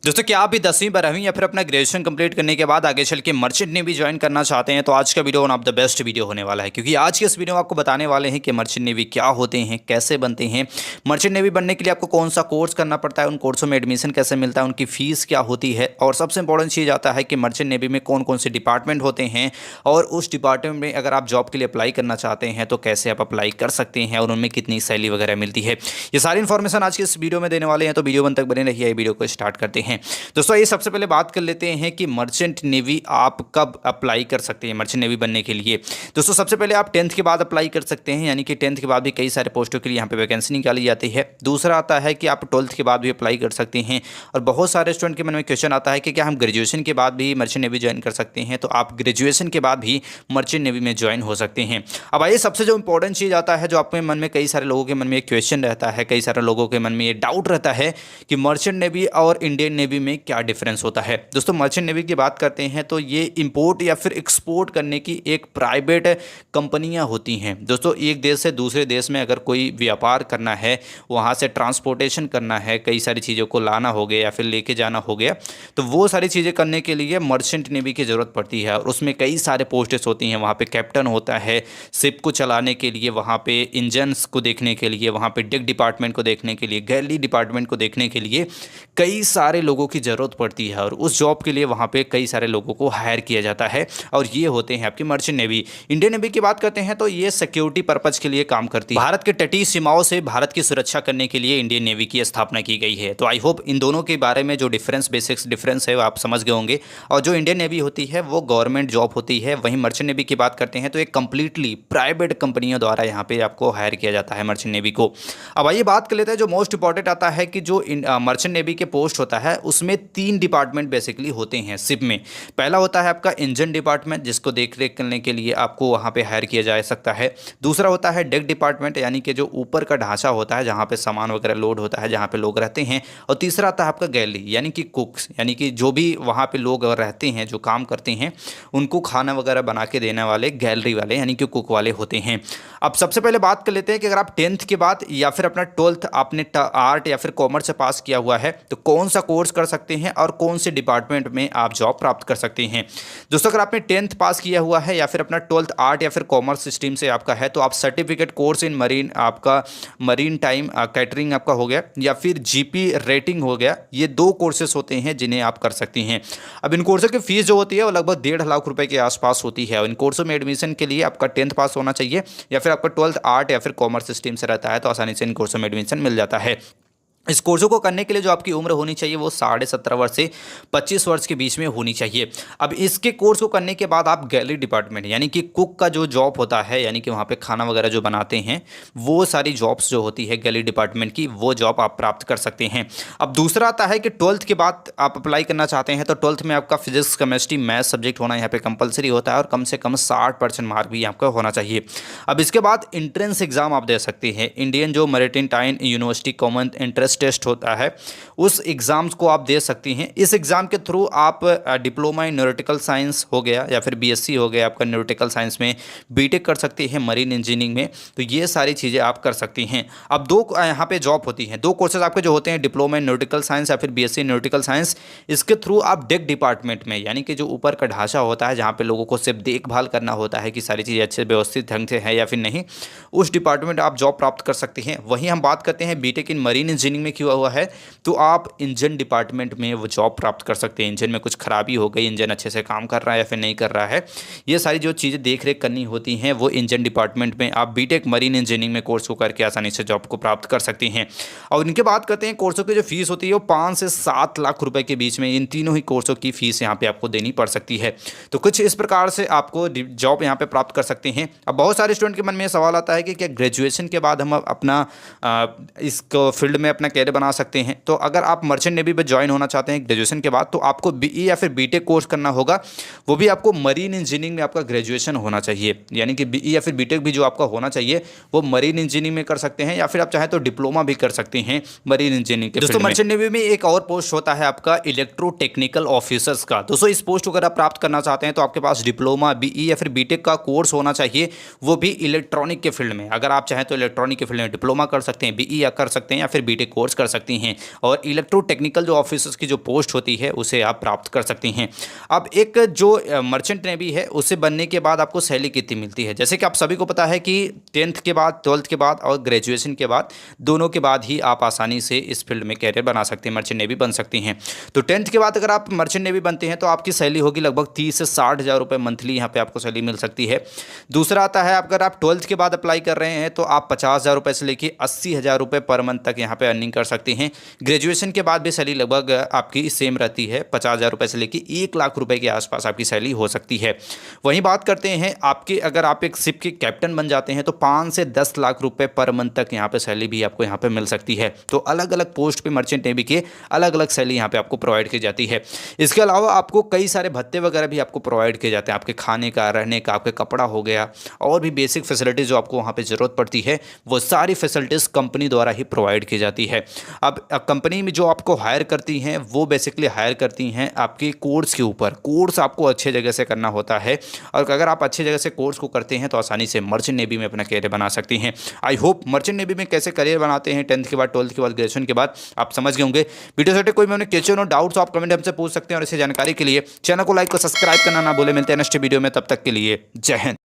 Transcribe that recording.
दोस्तों क्या आप भी 10वीं 12वीं या फिर अपना ग्रेजुएशन कंप्लीट करने के बाद आगे चल के मर्चेंट नेवी ज्वाइन करना चाहते हैं तो आज का video one of the best video होने वाला है, क्योंकि आज के इस वीडियो में आपको बताने वाले हैं कि मर्चेंट नेवी क्या होते हैं, कैसे बनते हैं। मर्चेंट नेवी बनने के लिए आपको कौन सा कोर्स करना पड़ता है, उन कोर्सों में एडमिशन कैसे मिलता है, उनकी फीस क्या होती है, और सबसे इंपॉर्टेंट चीज़ आता है कि मर्चेंट नेवी में कौन कौन से डिपार्टमेंट होते हैं और उस डिपार्टमेंट में अगर आप जॉब के लिए अप्लाई करना चाहते हैं तो कैसे आप अप्लाई कर सकते हैं और उनमें कितनी सैलरी वगैरह मिलती है। ये सारी इन्फॉर्मेशन आज के इस वीडियो में देने वाले हैं, तो वीडियो बन तक बने रहिए। वीडियो को स्टार्ट करते हैं। दोस्तों ये सबसे पहले बात कर लेते हैं कि मर्चेंट नेवी आप कब अप्लाई कर सकते हैं मर्चेंट नेवी बनने के लिए। दोस्तों सबसे पहले आप 10th के बाद अप्लाई कर सकते हैं, यानी कि 10th के बाद भी कई सारे पोस्टों के लिए यहाँ पे वैकेंसी निकाली जाती है। दूसरा आता है कि आप 12th के बाद भी अप्लाई कर सकते हैं, और बहुत सारे स्टूडेंट के मन में क्वेश्चन आता है कि क्या हम ग्रेजुएशन के बाद भी मर्चेंट नेवी ज्वाइन कर सकते हैं। तो आप ग्रेजुएशन के बाद भी मर्चेंट नेवी में ज्वाइन हो सकते हैं। अब आइए सबसे जो इंपॉर्टेंट चीज़ आता है, जो आपके मन में कई सारे लोगों के मन में एक क्वेश्चन रहता है, कई सारे लोगों के मन में ये डाउट रहता है कि मर्चेंट नेवी और इंडियन नेवी में क्या डिफरेंस होता है। दोस्तों मर्चेंट नेवी की बात करते हैं तो ये इंपोर्ट या फिर एक्सपोर्ट करने की एक प्राइवेट कंपनियां होती हैं। दोस्तों एक देश से दूसरे देश में अगर कोई व्यापार करना है, वहाँ से ट्रांसपोर्टेशन करना है, कई सारी चीज़ों को लाना हो गया या फिर लेके जाना हो गया, तो वो सारी चीज़ें करने के लिए मर्चेंट नेवी की ज़रूरत पड़ती है। और उसमें कई सारे पोस्टेस होती हैं। वहाँ पे कैप्टन होता है शिप को चलाने के लिए, वहाँ पे इंजन्स को देखने के लिए, वहाँ पे डेक डिपार्टमेंट को देखने के लिए, गैली डिपार्टमेंट को देखने के लिए कई सारे लोगों की ज़रूरत पड़ती है। और उस जॉब के लिए वहाँ पे कई सारे लोगों को हायर किया जाता है, और ये होते हैं आपकी मर्चेंट नेवी। इंडियन नेवी की बात करते हैं तो ये सिक्योरिटी पर्पज के लिए काम करती है। भारत के तटीय सीमाओं से भारत की सुरक्षा करने के लिए इंडियन नेवी की स्थापना की गई है। तो आई होप इन दोनों के बारे में जो बेसिक्स डिफरेंस है वो आप समझ गए होंगे। और जो इंडियन नेवी होती है वो गवर्नमेंट जॉब होती है, वहीं मर्चेंट नेवी की बात करते हैं तो एक कंप्लीटली प्राइवेट कंपनियों द्वारा यहाँ पे आपको हायर किया जाता है मर्चेंट नेवी को। अब आइए बात कर लेते हैं जो मोस्ट इंपॉर्टेंट आता है कि जो मर्चेंट नेवी के पोस्ट होता है उसमें 3 डिपार्टमेंट बेसिकली होते हैं शिप में। पहला होता है आपका इंजन डिपार्टमेंट, जिसको देख रेख करने के लिए आपको वहाँ पे हायर किया जा सकता है। दूसरा होता है डेक डिपार्टमेंट, यानी कि जो ऊपर का ढांचा होता है जहाँ पे सामान वगैरह लोड होता है, जहाँ पे लोग रहते हैं। और तीसरा आता है आपका गैलरी, यानी कि कुक्स, यानी कि जो भी वहाँ पे लोग रहते हैं, जो काम करते हैं, उनको खाना वगैरह बना के देने वाले गैलरी वाले यानी कि कुक वाले होते हैं। अब सबसे पहले बात कर लेते हैं कि अगर आप 10th के बाद या फिर अपना 12th आपने आर्ट या फिर कॉमर्स से पास किया हुआ है तो कौन सा कोर्स कर सकते हैं और कौन से डिपार्टमेंट में आप जॉब प्राप्त कर सकते हैं। दोस्तों अगर आपने 10th पास किया हुआ है या फिर अपना 12th आर्ट या फिर कॉमर्स स्ट्रीम से आपका है तो आप सर्टिफिकेट कोर्स इन मरीन, आपका मरीन टाइम कैटरिंग आपका हो गया, या फिर जीपी रेटिंग हो गया, ये 2 कोर्सेस होते हैं जिन्हें आप कर सकती हैं। अब इन कोर्सों की फीस जो होती है वो लगभग 1.5 लाख रुपए के आसपास होती है। और इन कोर्सों में एडमिशन के लिए आपका 10th पास होना चाहिए या फिर आपका 12th आर्ट या फिर कॉमर्स स्ट्रीम से रहता है तो आसानी से इन कोर्सों में एडमिशन मिल जाता है। इस कोर्सों को करने के लिए जो आपकी उम्र होनी चाहिए वो 17.5 वर्ष से 25 वर्ष के बीच में होनी चाहिए। अब इसके कोर्स को करने के बाद आप गैलरी डिपार्टमेंट यानी कि कुक का जो जॉब होता है, यानी कि वहाँ पे खाना वगैरह जो बनाते हैं, वो सारी जॉब्स जो होती है गैलरी डिपार्टमेंट की, वो जॉब आप प्राप्त कर सकते हैं। अब दूसरा आता है कि 12th के बाद आप अप्लाई करना चाहते हैं तो 12th में आपका फिजिक्स केमिस्ट्री मैथ सब्जेक्ट होना यहाँ पे कंपलसरी होता है, और कम से कम 60% मार्क भी आपका होना चाहिए। अब इसके बाद इंट्रेंस एग्जाम आप दे सकते हैं। इंडियन जो maritime university common entrance test होता है उस एग्ज़ाम्स को आप दे सकती हैं। इस एग्ज़ाम के थ्रू आप डिप्लोमा इन न्यूरेटिकल साइंस हो गया या फिर बीएससी हो गया आपका न्यूरेटिकल साइंस में, बीटेक कर सकती हैं मरीन इंजीनियरिंग में, तो ये सारी चीज़ें आप कर सकती हैं। अब 2 यहाँ पे जॉब होती हैं, 2 कोर्सेज आपके जो होते हैं, डिप्लोमा इन न्यूरेटिकल साइंस या फिर बीएससी न्यूरेटिकल साइंस। इसके थ्रू आप डेक डिपार्टमेंट में, यानी कि जो ऊपर का ढांचा होता है जहाँ पे लोगों को सिर्फ देखभाल करना होता है कि सारी चीज़ें अच्छे व्यवस्थित ढंग से है या फिर नहीं, उस डिपार्टमेंट आप जॉब प्राप्त कर सकते हैं। वहीं हम बात करते हैं बीटेक इन मरीन इंजीनियरिंग में किया हुआ है तो आप इंजन डिपार्टमेंट में वो जॉब प्राप्त कर सकते हैं। इंजन में कुछ खराबी हो गई, इंजन अच्छे से काम कर रहा है या फिर नहीं कर रहा है, ये सारी जो चीज़ें देख रेख करनी होती हैं वो इंजन डिपार्टमेंट में आप बीटेक मरीन इंजीनियरिंग में कोर्स को करके आसानी से जॉब को प्राप्त कर सकती हैं। और इनके बात करते हैं कोर्सों की जो फीस होती है वो 5 से 7 लाख रुपए के बीच में इन तीनों ही कोर्सों की फीस यहाँ पे आपको देनी पड़ सकती है। तो कुछ इस प्रकार से आपको जॉब यहाँ पे प्राप्त कर सकते हैं। अब बहुत सारे स्टूडेंट के मन में सवाल आता है कि क्या ग्रेजुएशन के बाद हम अपना इस फील्ड में अपना कैरियर बना सकते हैं। तो अगर आप मर्चेंट नेवी में ज्वाइन होना चाहते हैं ग्रेजुएशन के बाद तो आपको बीई या फिर बीटेक कोर्स करना होगा, वो भी आपको मरीन इंजीनियरिंग में आपका ग्रेजुएशन होना चाहिए, यानी कि बीई या फिर बीटेक भी जो आपका होना चाहिए वो मरीन इंजीनियरिंग में कर सकते हैं, या फिर आप चाहें तो डिप्लोमा भी कर सकते हैं मरीन इंजीनियरिंग के। दोस्तों मर्चेंट नेवी में एक और पोस्ट होता है आपका इलेक्ट्रो टेक्निकल ऑफिसर्स का। दोस्तों इस पोस्ट को अगर आप प्राप्त करना चाहते हैं तो आपके पास डिप्लोमा, बीई या फिर बीटेक का कोर्स होना चाहिए, वो भी इलेक्ट्रॉनिक के फील्ड में। अगर आप चाहें तो इलेक्ट्रॉनिक के फील्ड में डिप्लोमा कर सकते हैं, बीई या कर सकते हैं, या फिर बीटेक कोर्स कर सकती हैं और इलेक्ट्रो टेक्निकल जो ऑफिसर्स की जो पोस्ट होती है उसे आप प्राप्त कर सकती हैं। अब एक जो मर्चेंट नेवी है उसे बनने के बाद आपको सैलरी कितनी मिलती है, जैसे कि आप सभी को पता है कि 10th के बाद, 12th के बाद और ग्रेजुएशन के बाद, दोनों के बाद ही आप आसानी से इस फील्ड में कैरियर बना सकते हैं, मर्चेंट नेवी बन सकती हैं। तो 10th के बाद अगर आप मर्चेंट नेवी बनते हैं तो आपकी सैलरी होगी लगभग 30 से 60 हज़ार रुपये मंथली, यहाँ पे आपको सैलरी मिल सकती है। दूसरा आता है अगर आप 12th के बाद अप्लाई कर रहे हैं तो आप 50 हज़ार रुपये से लेकर 80 हज़ार रुपये पर मंथ तक यहाँ पे अर्निंग कर सकते हैं। ग्रेजुएशन के बाद भी सैलरी लगभग आपकी सेम रहती है, 50 हज़ार रुपये से लेकर 1 लाख रुपये के आसपास आपकी सैलरी हो सकती है। वहीं बात करते हैं आपके, अगर आप एक शिप के कैप्टन बन जाते हैं तो 5 से 10 लाख रुपए पर मंथ तक यहाँ पे सैलरी भी आपको यहाँ पे मिल सकती है। तो अलग अलग पोस्ट पे मर्चेंट नेवी के अलग अलग सैलरी यहाँ पे आपको प्रोवाइड की जाती है। इसके अलावा आपको कई सारे भत्ते वगैरह भी आपको प्रोवाइड किए जाते हैं, आपके खाने का, रहने का, आपके कपड़ा हो गया और भी बेसिक फैसिलिटीज़ जो आपको वहाँ पर ज़रूरत पड़ती है वो सारी फैसिलिटीज़ कंपनी द्वारा ही प्रोवाइड की जाती है। अब कंपनी में जो आपको हायर करती हैं वो बेसिकली हायर करती हैं आपके कोर्स के ऊपर। कोर्स आपको अच्छे जगह से करना होता है और अगर आप अच्छी जगह से कोर्स को करते हैं तो आसानी से मर्चेंट नेवी में अपना कैरियर बना सकती हैं। आई होप मर्चेंट नेवी में कैसे करियर बनाते हैं 10th के बाद, 12th के बाद, ग्रेजुएशन के बाद आप समझ गए होंगे। वीडियो से कोई मैंने क्वेश्चन और डाउट्स आप कमेंट हमसे पूछ सकते हैं और इसे जानकारी के लिए चैनल को लाइक और सब्सक्राइब करना ना भूलें। मिलते हैं नेक्स्ट वीडियो में, तब तक के लिए जय हिंद।